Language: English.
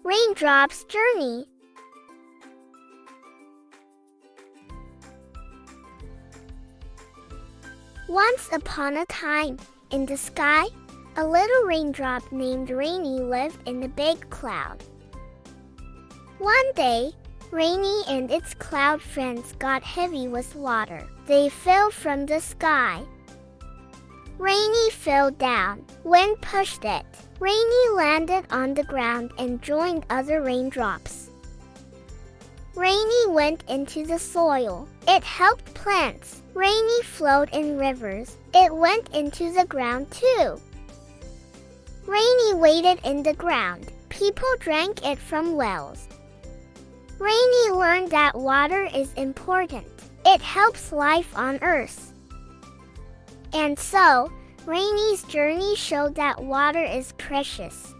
Raindrop's journey. Once upon a time, in the sky, a little raindrop named Rainy lived in a big cloud. One day, Rainy and its cloud friends got heavy with water. They fell from the sky. Rainy fell down. Wind pushed it. Rainy landed on the ground and joined other raindrops. Rainy went into the soil. It helped plants. Rainy flowed in rivers. It went into the ground too. Rainy waded in the ground. People drank it from wells. Rainy learned that water is important. It helps life on Earth. And so, Rainy's journey showed that water is precious.